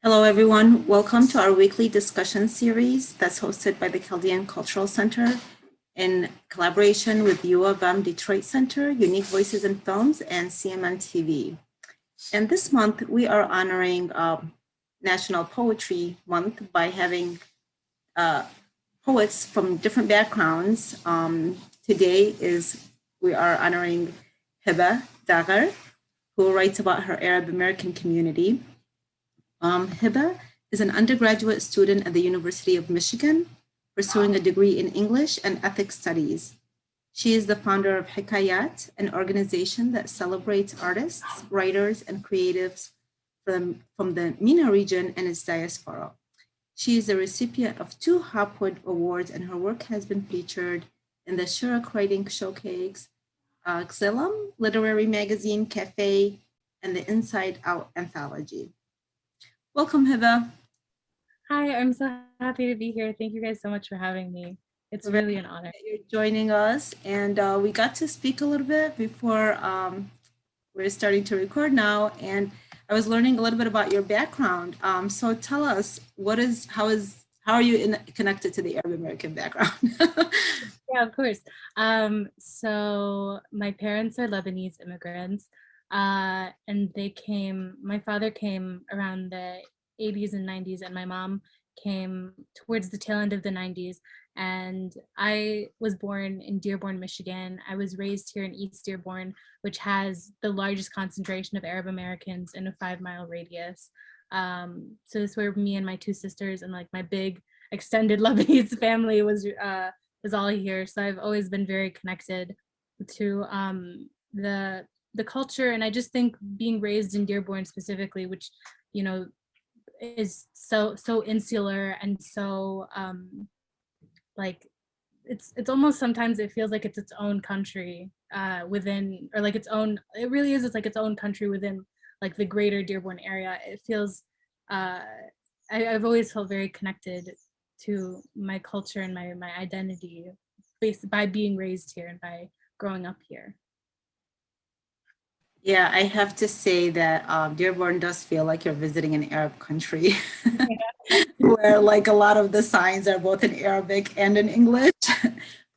Hello, everyone. Welcome to our weekly discussion series that's hosted by the Chaldean Cultural Center in collaboration with U of M Detroit Center, Unique Voices in Films, and CMN TV. And this month, we are honoring National Poetry Month by having poets from different backgrounds. Today we are honoring Hiba Dagher, who writes about her Arab American community. Hiba is an undergraduate student at the University of Michigan, pursuing a degree in English and Ethics Studies. She is the founder of Hikayat, an organization that celebrates artists, writers, and creatives from the MENA region and its diaspora. She is the recipient of 2 Hopwood Awards, and her work has been featured in the Shurak Writing Showcase, Xilum Literary Magazine Cafe, and the Inside Out Anthology. Welcome, Hiba. Hi, I'm so happy to be here. Thank you guys so much for having me. It's really an honor. You're joining us, and we got to speak a little bit before we're starting to record now, and I was learning a little bit about your background. So tell us, how are you connected to the Arab American background? Yeah, of course. So my parents are Lebanese immigrants, and my father came around the 80s and 90s, and my mom came towards the tail end of the 90s. And I was born in Dearborn, Michigan. I was raised here in East Dearborn, which has the largest concentration of Arab Americans in a 5-mile radius. So this is where me and my 2 sisters and like my big extended Lebanese family was all here. So I've always been very connected to the culture. And I just think being raised in Dearborn specifically, which, you know, is so insular and so like it's almost sometimes it feels like it's its own country within, or like its own, it really is, it's like its own country within like the greater Dearborn area. It feels I've always felt very connected to my culture and my identity based by being raised here and by growing up here. Yeah, I have to say that Dearborn does feel like you're visiting an Arab country, where like a lot of the signs are both in Arabic and in English.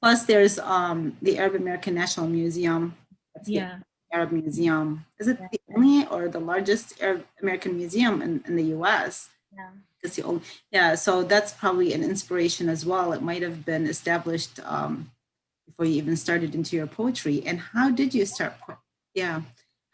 Plus, there's the Arab American National Museum. That's the Arab Museum. Is it the only or the largest Arab American museum in the U.S.? Yeah. It's the only. Yeah, so that's probably an inspiration as well. It might have been established before you even started into your poetry. And how did you start? Yeah.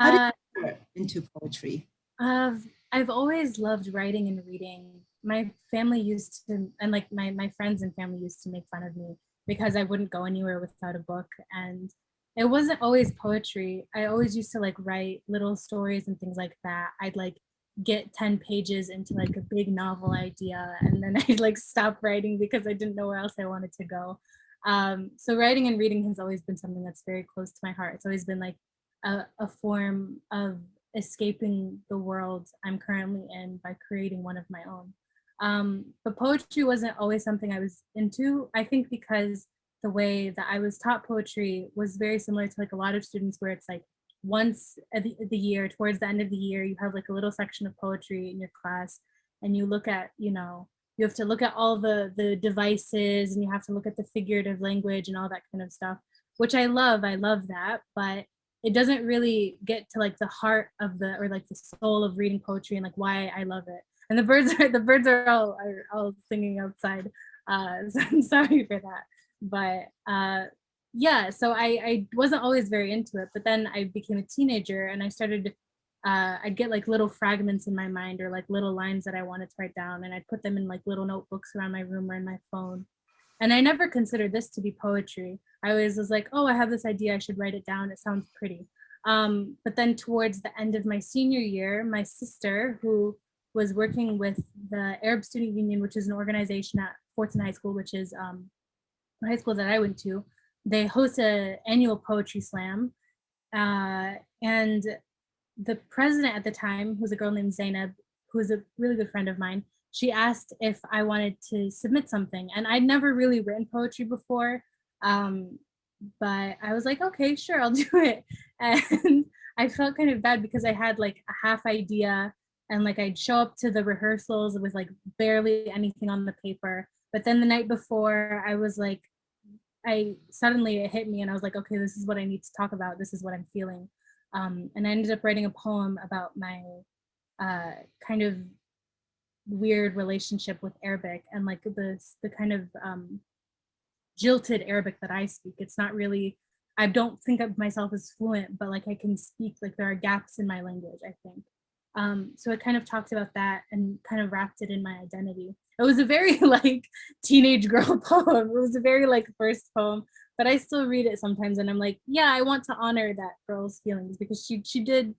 How did you get into poetry? I've always loved writing and reading. My family used to, and like my friends and family used to make fun of me because I wouldn't go anywhere without a book. And it wasn't always poetry. I always used to like write little stories and things like that. I'd like get 10 pages into like a big novel idea, and then I'd like stop writing because I didn't know where else I wanted to go. So writing and reading has always been something that's very close to my heart. It's always been like a form of escaping the world I'm currently in by creating one of my own. But poetry wasn't always something I was into. I think because the way that I was taught poetry was very similar to like a lot of students, where it's like once the year, towards the end of the year, you have like a little section of poetry in your class, and you look at, you know, you have to look at all the devices, and you have to look at the figurative language and all that kind of stuff, which I love that, but it doesn't really get to like the heart of or like the soul of reading poetry and like why I love it. And the birds are all singing outside. So I'm sorry for that. But yeah, so I wasn't always very into it, but then I became a teenager and I started I'd get like little fragments in my mind, or like little lines that I wanted to write down, and I'd put them in like little notebooks around my room or in my phone. And I never considered this to be poetry. I always was like, oh, I have this idea, I should write it down, it sounds pretty. But then towards the end of my senior year, my sister, who was working with the Arab Student Union, which is an organization at Fortson High School, which is the high school that I went to, they host an annual poetry slam. And the president at the time, who was a girl named Zainab, who was a really good friend of mine, she asked if I wanted to submit something. And I'd never really written poetry before, but I was like, okay, sure, I'll do it. And I felt kind of bad because I had like a half idea And like I'd show up to the rehearsals with like barely anything on the paper. But then the night before, I was like, suddenly it hit me and I was like, okay, this is what I need to talk about. This is what I'm feeling. And I ended up writing a poem about my kind of weird relationship with Arabic and like the kind of jilted Arabic that I speak. It's not really, I don't think of myself as fluent, but like I can speak, like there are gaps in my language, I think. So it kind of talked about that and kind of wrapped it in my identity. It was a very like teenage girl poem. It was a very like first poem, but I still read it sometimes and I'm like, yeah, I want to honor that girl's feelings because she did,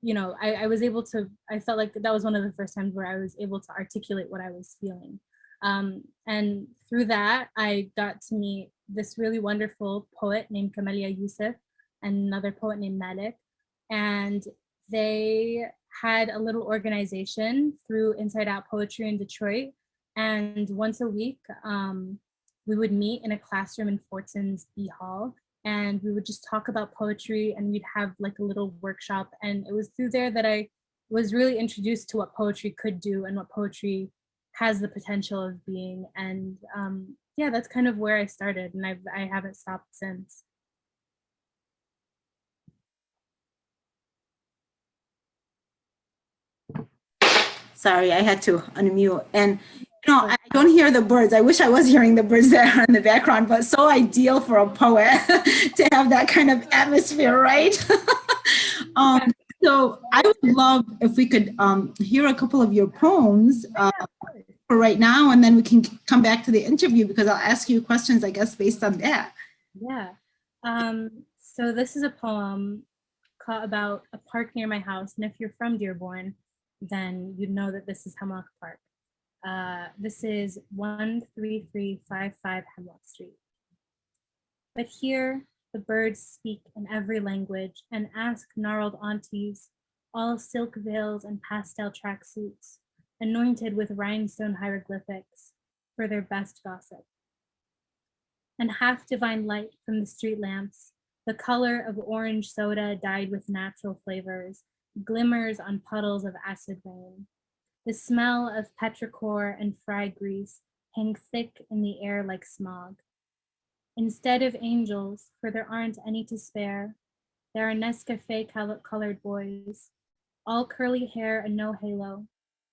you know, I was able to, I felt like that was one of the first times where I was able to articulate what I was feeling. And through that, I got to meet this really wonderful poet named Kamalia Youssef and another poet named Malik. And they had a little organization through Inside Out Poetry in Detroit. And once a week, we would meet in a classroom in Fortson's B Hall and we would just talk about poetry and we'd have like a little workshop. And it was through there that I was really introduced to what poetry could do and what poetry has the potential of being. And yeah, that's kind of where I started and I haven't stopped since. Sorry, I had to unmute. And you know, I don't hear the birds. I wish I was hearing the birds there in the background, but so ideal for a poet to have that kind of atmosphere, right? So I would love if we could hear a couple of your poems for right now, and then we can come back to the interview because I'll ask you questions, I guess, based on that. Yeah. So this is a poem about a park near my house. And if you're from Dearborn, then you'd know that this is Hemlock Park. This is 13355 Hemlock Street. But here, the birds speak in every language and ask gnarled aunties, all silk veils and pastel tracksuits, anointed with rhinestone hieroglyphics, for their best gossip. And half divine light from the street lamps, the color of orange soda dyed with natural flavors, glimmers on puddles of acid rain. The smell of petrichor and fry grease hang thick in the air like smog. Instead of angels, for there aren't any to spare, there are Nescafe colored boys, all curly hair and no halo,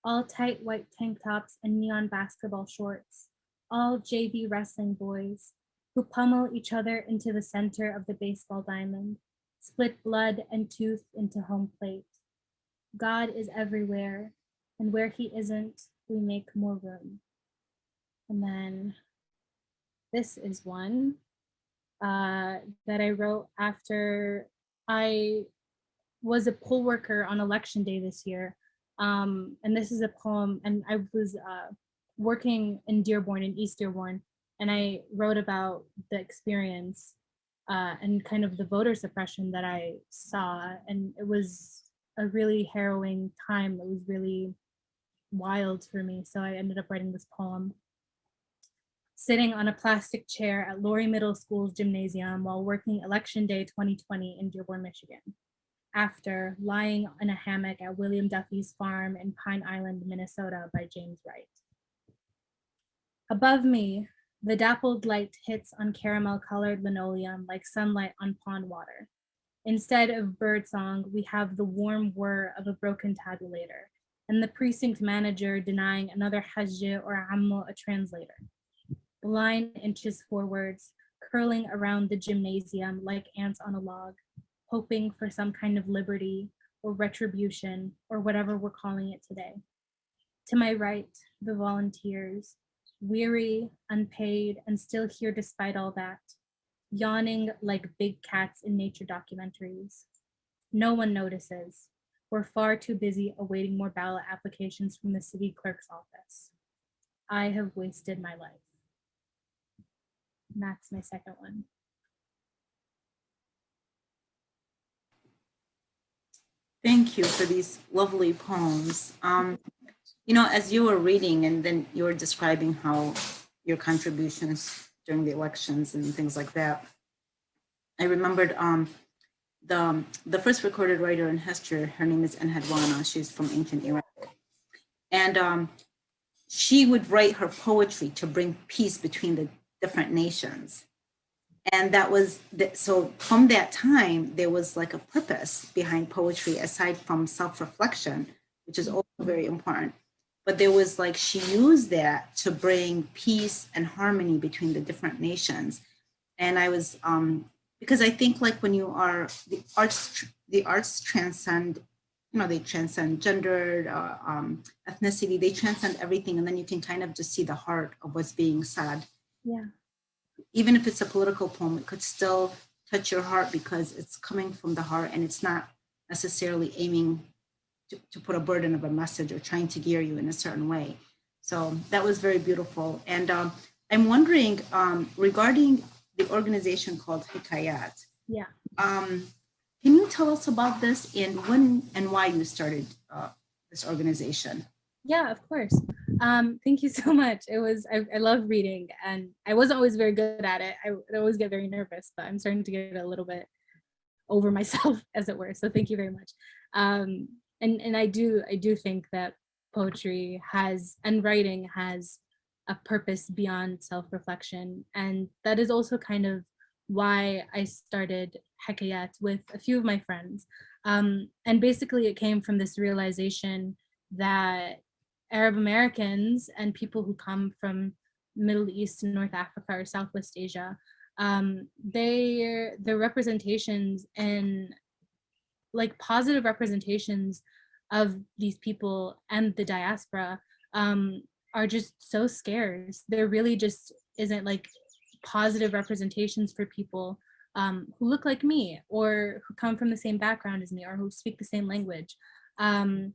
all tight white tank tops and neon basketball shorts, all JV wrestling boys, who pummel each other into the center of the baseball diamond, split blood and tooth into home plate. God is everywhere, and where he isn't, we make more room. And then this is one that I wrote after I was a poll worker on election day this year. And this is a poem, and I was working in Dearborn, in East Dearborn, and I wrote about the experience and kind of the voter suppression that I saw. And it was a really harrowing time. It was really wild for me. So I ended up writing this poem. Sitting on a plastic chair at Laurie Middle School's gymnasium while working Election Day 2020 in Dearborn, Michigan. After lying in a hammock at William Duffy's farm in Pine Island, Minnesota by James Wright. Above me, the dappled light hits on caramel-colored linoleum like sunlight on pond water. Instead of birdsong, we have the warm whir of a broken tabulator and the precinct manager denying another hajj or ammo a translator. The line inches forwards, curling around the gymnasium like ants on a log, hoping for some kind of liberty or retribution or whatever we're calling it today. To my right, the volunteers, weary, unpaid, and still here despite all that, yawning like big cats in nature documentaries. No one notices. We're far too busy awaiting more ballot applications from the city clerk's office. I have wasted my life. And that's my second one. Thank you for these lovely poems. You know, as you were reading and then you were describing how your contributions during the elections and things like that, I remembered the first recorded writer in history. Her name is Enhadwana. She's from ancient Iraq. And she would write her poetry to bring peace between the different nations. And that was so from that time there was like a purpose behind poetry aside from self-reflection, which is also very important. But there was like she used that to bring peace and harmony between the different nations. And I was because I think like when you are the arts transcend, you know, they transcend gender, ethnicity, they transcend everything, and then you can kind of just see the heart of what's being said. Yeah. Even if it's a political poem, it could still touch your heart because it's coming from the heart and it's not necessarily aiming to put a burden of a message or trying to gear you in a certain way. So that was very beautiful. And I'm wondering regarding the organization called Hikayat. Yeah. Can you tell us about this and when and why you started this organization? Yeah, of course. Thank you so much. I love reading, and I wasn't always very good at it. I would always get very nervous, but I'm starting to get a little bit over myself, as it were. So thank you very much. And I do think that poetry has and writing has a purpose beyond self-reflection, and that is also kind of why I started Hikayat with a few of my friends. And basically, it came from this realization that Arab Americans and people who come from Middle East and North Africa or Southwest Asia, their representations and like positive representations of these people and the diaspora are just so scarce. There really just isn't like positive representations for people who look like me or who come from the same background as me or who speak the same language. And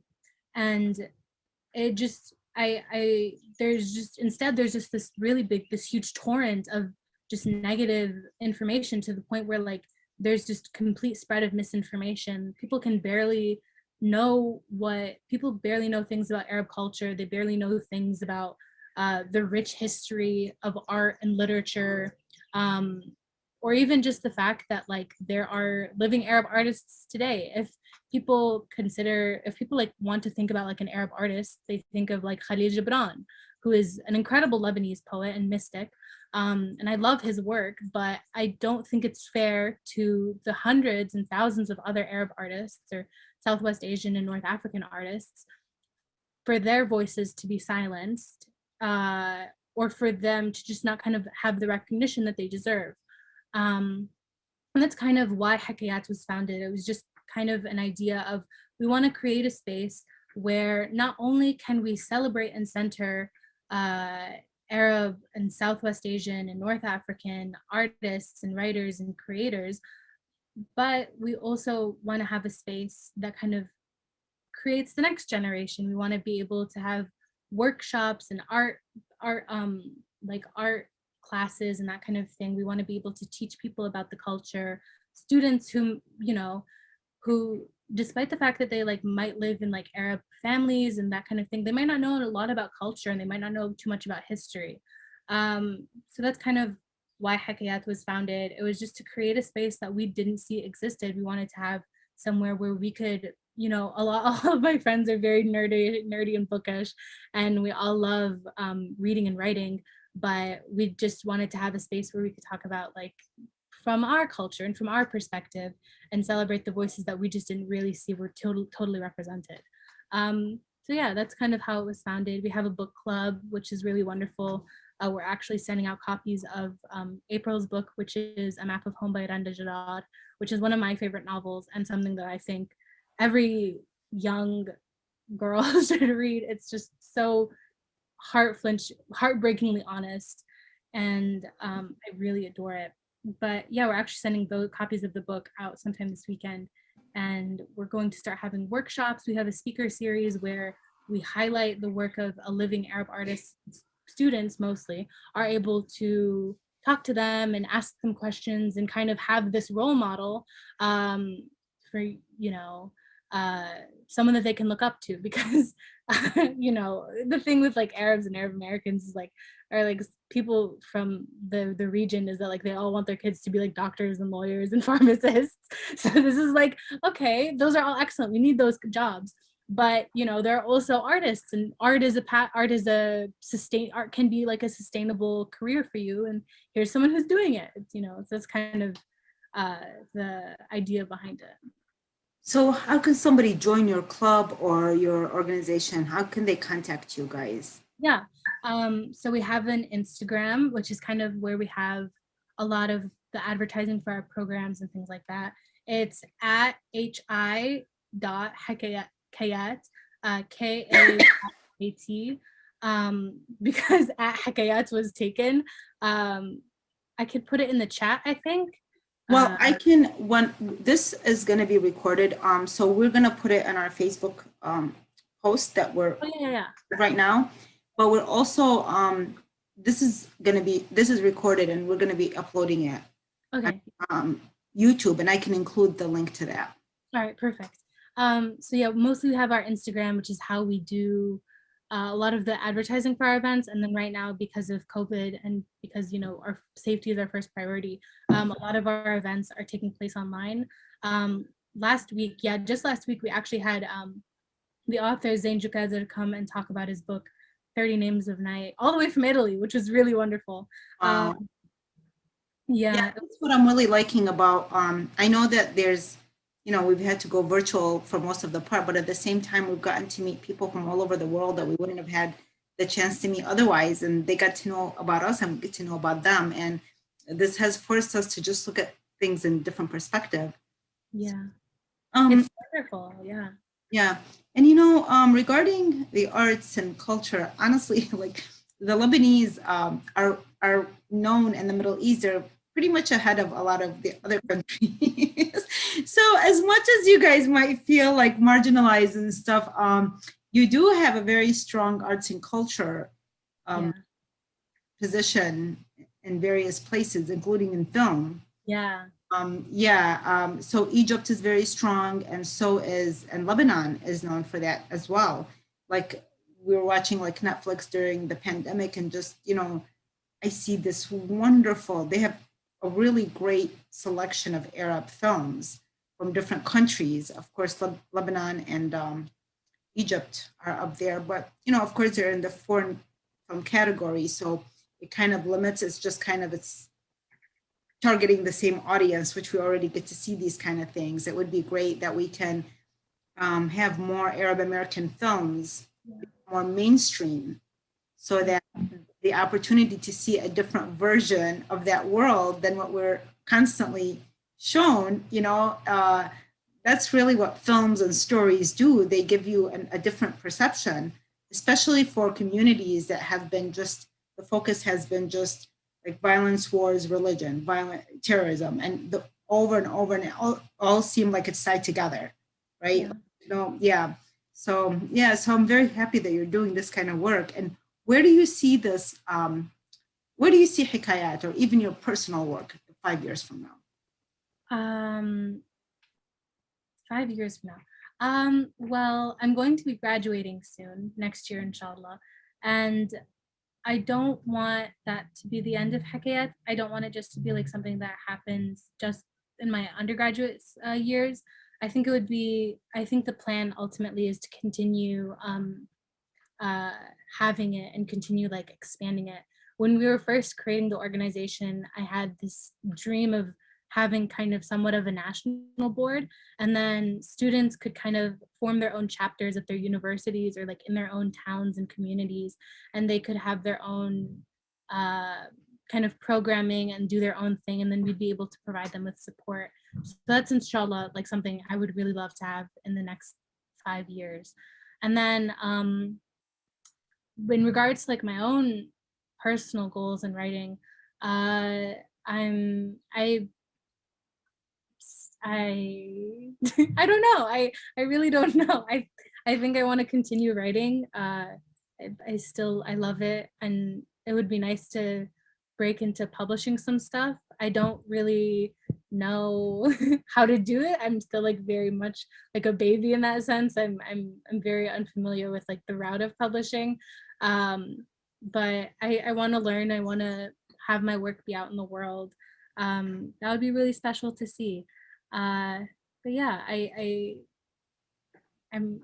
it just I there's just instead there's just this really big, this huge torrent of just negative information to the point where like there's just complete spread of misinformation. People barely know things about Arab culture. They barely know things about the rich history of art and literature, or even just the fact that like there are living Arab artists today. If people like want to think about like an Arab artist, they think of like Khalil Gibran, who is an incredible Lebanese poet and mystic. And I love his work, but I don't think it's fair to the hundreds and thousands of other Arab artists or Southwest Asian and North African artists for their voices to be silenced, or for them to just not kind of have the recognition that they deserve. And that's kind of why Hikayat was founded. It was just kind of an idea of, we want to create a space where not only can we celebrate and center Arab and Southwest Asian and North African artists and writers and creators, but we also want to have a space that kind of creates the next generation. We want to be able to have workshops and art classes and that kind of thing. We want to be able to teach people about the culture, students who despite the fact that they like might live in like Arab families and that kind of thing, they might not know a lot about culture and they might not know too much about history. So that's kind of why Hikayat was founded. It was just to create a space that we didn't see existed. We wanted to have somewhere where we could, all of my friends are very nerdy and bookish, and we all love reading and writing, but we just wanted to have a space where we could talk about like from our culture and from our perspective and celebrate the voices that we just didn't really see were totally represented. So yeah, that's kind of how it was founded. We have a book club, which is really wonderful. We're actually sending out copies of April's book, which is A Map of Home by Randa Jarrad, which is one of my favorite novels and something that I think every young girl should read. It's just so heartbreakingly honest, and I really adore it. But yeah, we're actually sending those copies of the book out sometime this weekend, and we're going to start having workshops. We have a speaker series where we highlight the work of a living Arab artist. Students mostly are able to talk to them and ask them questions and kind of have this role model for someone that they can look up to, because the thing with like Arabs and Arab Americans is like, or like people from the region, is that like they all want their kids to be like doctors and lawyers and pharmacists. So this is like, okay, those are all excellent, we need those jobs, but you know, there are also artists, and art is art can be like a sustainable career for you, and here's someone who's doing it. It's, you know, so that's kind of the idea behind it. So how can somebody join your club or your organization? How can they contact you guys? Yeah. So we have an Instagram, which is kind of where we have a lot of the advertising for our programs and things like that. It's at hi dot Hikayat, K-A-T. Because at Hikayat was taken. I could put it in the chat, I think. Well, I can, when this is going to be recorded, so we're going to put it on our Facebook post that we're right now, but we're also, this is recorded and we're going to be uploading it on YouTube, and I can include the link to that. All right, perfect. So yeah, mostly we have our Instagram, which is how we do a lot of the advertising for our events. And then right now, because of COVID and because, you know, our safety is our first priority, a lot of our events are taking place online. Last week, just last week, we actually had the author Zain Dagher come and talk about his book, 30 Names of Night, all the way from Italy, which was really wonderful. Yeah, that's what I'm really liking about, I know that there's, you know, we've had to go virtual for most of the part, but at the same time, we've gotten to meet people from all over the world that we wouldn't have had the chance to meet otherwise. And they got to know about us and we get to know about them. And this has forced us to just look at things in different perspective. Yeah. It's wonderful. Yeah. Yeah. And, you know, regarding the arts and culture, honestly, like the Lebanese are known in the Middle East. They're pretty much ahead of a lot of the other countries. So as much as you guys might feel like marginalized and stuff, you do have a very strong arts and culture position in various places, including in film. Yeah. So Egypt is very strong, and so is, and Lebanon is known for that as well. Like we were watching like Netflix during the pandemic, and just, you know, I see this wonderful, they have a really great selection of Arab films from different countries. Of course, Lebanon and Egypt are up there, but, you know, of course, they're in the foreign film category. So it kind of limits, it's just kind of, it's targeting the same audience, which we already get to see these kind of things. It would be great that we can have more Arab American films, more mainstream, so that the opportunity to see a different version of that world than what we're constantly shown, you know, that's really what films and stories do. They give you a different perception, especially for communities that have been just, the focus has been just like violence, wars, religion, violent terrorism, and over and over, and all seem like it's tied together, right? Yeah. You know, yeah. So I'm very happy that you're doing this kind of work. And where do you see this? Where do you see Hikayat, or even your personal work 5 years from now? 5 years from now. Well, I'm going to be graduating soon, next year, inshallah. And I don't want that to be the end of Hikayat. I don't want it just to be like something that happens just in my undergraduate years. I think the plan ultimately is to continue having it and continue like expanding it. When we were first creating the organization, I had this dream of having kind of somewhat of a national board, and then students could kind of form their own chapters at their universities or like in their own towns and communities, and they could have their own kind of programming and do their own thing, and then we'd be able to provide them with support. So that's inshallah like something I would really love to have in the next 5 years. And then in regards to like my own personal goals in writing, I I don't know. I really don't know. I think I want to continue writing. I love it, and it would be nice to break into publishing some stuff. I don't really know how to do it. I'm still like very much like a baby in that sense. I'm very unfamiliar with like the route of publishing. But I want to learn. I want to have my work be out in the world. That would be really special to see. But yeah, I'm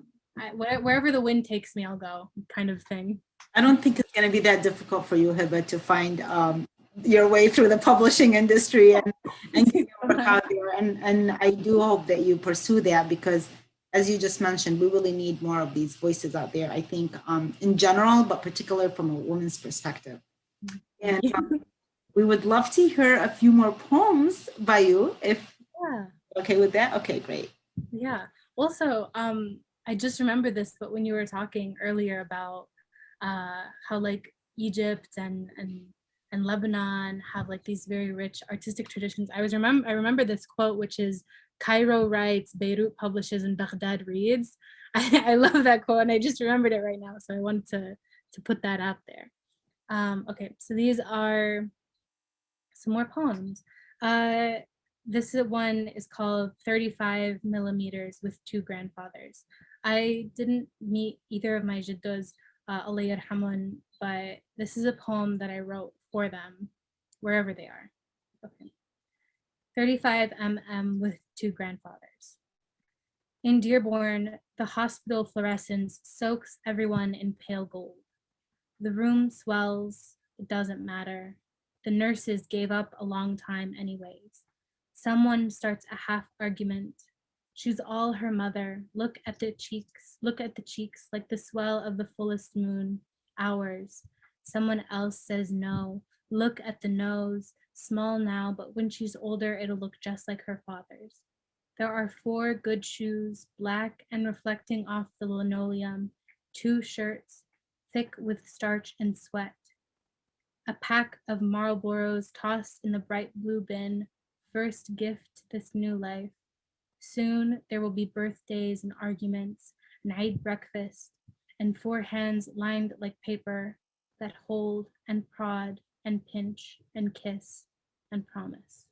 Wherever the wind takes me, I'll go, kind of thing. I don't think it's going to be that difficult for you, Hiba, to find your way through the publishing industry and get your work out there. And I do hope that you pursue that because, as you just mentioned, we really need more of these voices out there, I think, in general, but particularly from a woman's perspective. And we would love to hear a few more poems by you, if okay with that. Okay, great. Yeah. Also, I just remember this, but when you were talking earlier about how like Egypt and Lebanon have like these very rich artistic traditions, I remember this quote, which is Cairo writes, Beirut publishes, and Baghdad reads. I love that quote, and I just remembered it right now, so I wanted to put that out there. Okay, so these are some more poems. This one is called 35 Millimeters with Two Grandfathers. I didn't meet either of my jiddos, Allah yarhamun, but this is a poem that I wrote for them, wherever they are. Okay. 35 with Two Grandfathers. In Dearborn, the hospital fluorescence soaks everyone in pale gold. The room swells, it doesn't matter. The nurses gave up a long time anyways. Someone starts a half argument. She's all her mother. Look at the cheeks like the swell of the fullest moon, ours. Someone else says no. Look at the nose, small now, but when she's older, it'll look just like her father's. There are 4 good shoes, black and reflecting off the linoleum, 2 shirts, thick with starch and sweat. A pack of Marlboros tossed in the bright blue bin, first gift to this new life. Soon there will be birthdays and arguments, and Eid breakfast, and 4 hands lined like paper that hold and prod and pinch and kiss and promise.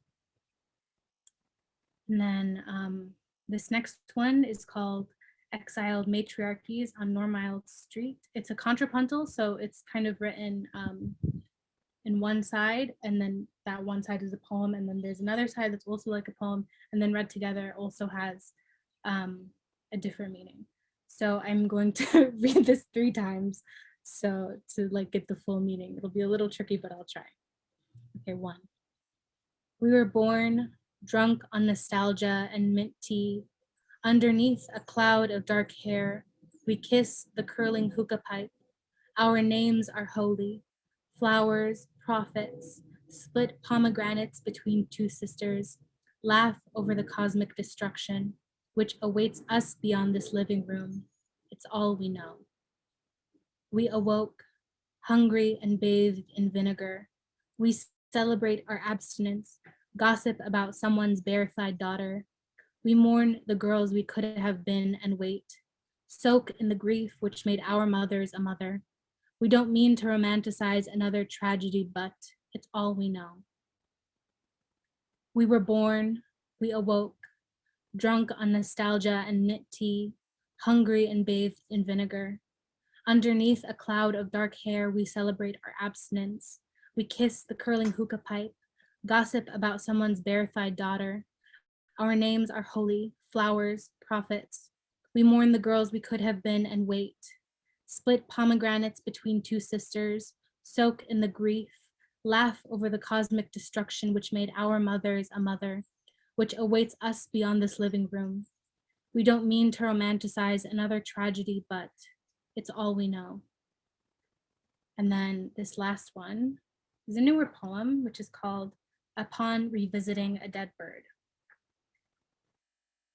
And then this next one is called Exiled Matriarchies on Normile Street. It's a contrapuntal, so it's kind of written in one side, and then that one side is a poem, and then there's another side that's also like a poem, and then read together also has a different meaning. So I'm going to read this 3 times so to like get the full meaning. It'll be a little tricky, but I'll try. Okay, 1. We were born drunk on nostalgia and mint tea. Underneath a cloud of dark hair, we kiss the curling hookah pipe. Our names are holy. Flowers, prophets, split pomegranates between 2 sisters, laugh over the cosmic destruction, which awaits us beyond this living room. It's all we know. We awoke, hungry and bathed in vinegar. We celebrate our abstinence, gossip about someone's bare-thighed daughter. We mourn the girls we could have been and wait, soak in the grief which made our mothers a mother. We don't mean to romanticize another tragedy, but it's all we know. We were born, we awoke, drunk on nostalgia and knit tea, hungry and bathed in vinegar. Underneath a cloud of dark hair, we celebrate our abstinence. We kiss the curling hookah pipe, gossip about someone's bare-thighed daughter. Our names are holy, flowers, prophets. We mourn the girls we could have been and wait. Split pomegranates between 2 sisters, soak in the grief, laugh over the cosmic destruction which made our mothers a mother, which awaits us beyond this living room. We don't mean to romanticize another tragedy, but it's all we know. And then this last one is a newer poem, which is called Upon Revisiting a Dead Bird.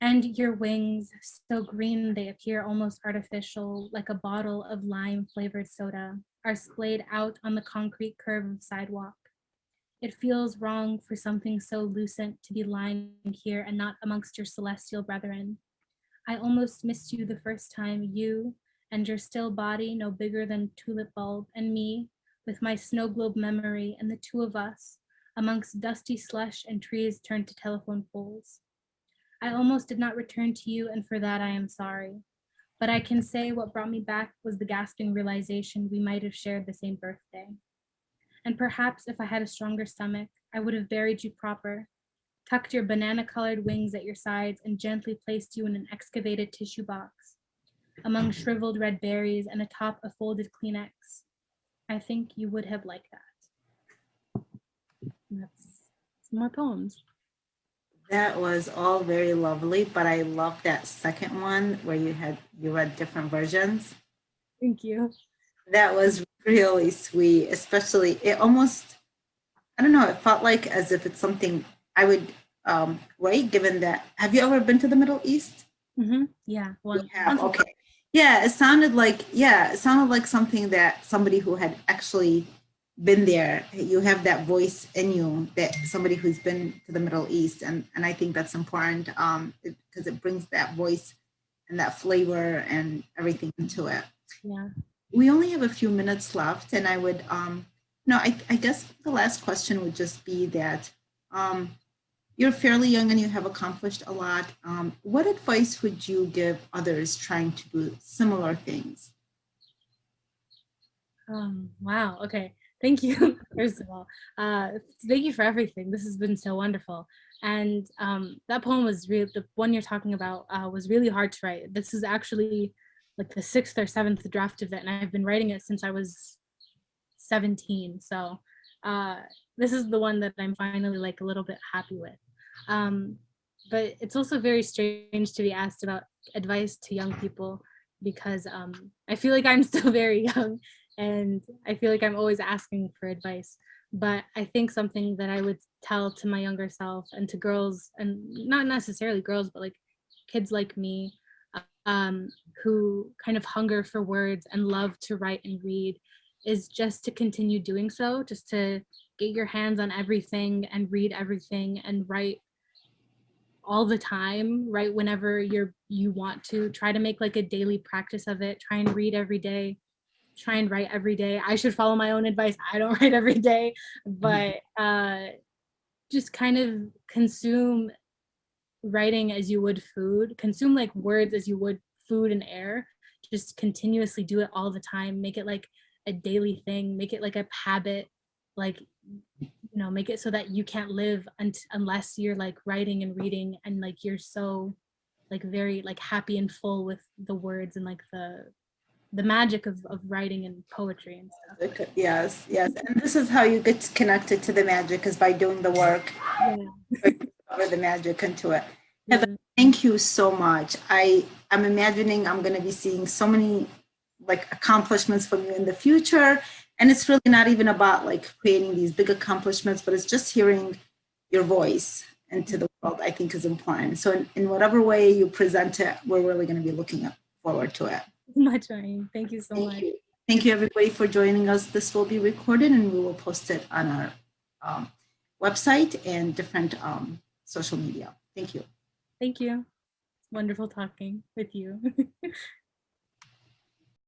And your wings, so green they appear almost artificial, like a bottle of lime-flavored soda, are splayed out on the concrete curve of sidewalk. It feels wrong for something so lucent to be lying here and not amongst your celestial brethren. I almost missed you the first time, you and your still body no bigger than tulip bulb, and me, with my snow globe memory, and the 2 of us, amongst dusty slush and trees turned to telephone poles. I almost did not return to you, and for that I am sorry. But I can say what brought me back was the gasping realization we might have shared the same birthday. And perhaps if I had a stronger stomach, I would have buried you proper, tucked your banana-colored wings at your sides, and gently placed you in an excavated tissue box. among shriveled red berries and atop a folded Kleenex. I think you would have liked that. And that's some more poems. That was all very lovely, but I love that second one where you read different versions. Thank you. That was really sweet, especially it almost, I don't know, it felt like as if it's something I would write, given that, have you ever been to the Middle East? Yeah, You one. have, okay. Yeah, it sounded like something that somebody who had actually been there. You have that voice in you, that somebody who's been to the Middle East, and I think that's important because it brings that voice and that flavor and everything into it. Yeah. We only have a few minutes left, and I would, no, I guess the last question would just be that you're fairly young and you have accomplished a lot. What advice would you give others trying to do similar things? Wow. Okay. Thank you. First of all, thank you for everything. This has been so wonderful. And that poem was really, the one you're talking about was really hard to write. This is actually like the sixth or seventh draft of it, and I've been writing it since I was 17. So uh, this is the one that I'm finally like a little bit happy with. Um, but it's also very strange to be asked about advice to young people because I feel like I'm still very young and I feel like I'm always asking for advice. But I think something that I would tell to my younger self and to girls, and not necessarily girls, but like kids like me, um, who kind of hunger for words and love to write and read, is just to continue doing so, just to get your hands on everything and read everything and write all the time, right? Whenever you want to, try to make like a daily practice of it. Try and read every day, try and write every day. I should follow my own advice. I don't write every day, but just kind of consume writing as you would food, consume like words as you would food and air. Just continuously do it all the time. Make it like a daily thing, make it like a habit, like, make it so that you can't live unless you're like writing and reading, and like you're so like very like happy and full with the words and like the magic of writing and poetry and stuff. Yes, yes. And this is how you get connected to the magic, is by doing the work, Yeah. discover the magic into it. Heather, Yeah. thank you so much. I'm imagining I'm going to be seeing so many like accomplishments from you in the future. And it's really not even about like creating these big accomplishments, but it's just hearing your voice into the world, I think is important. So in whatever way you present it, we're really going to be looking forward to it. Much, Ryan. Thank you so Thank much. you. Thank you, everybody, for joining us. This will be recorded and we will post it on our website and different social media. Thank you. Thank you. It's wonderful talking with you.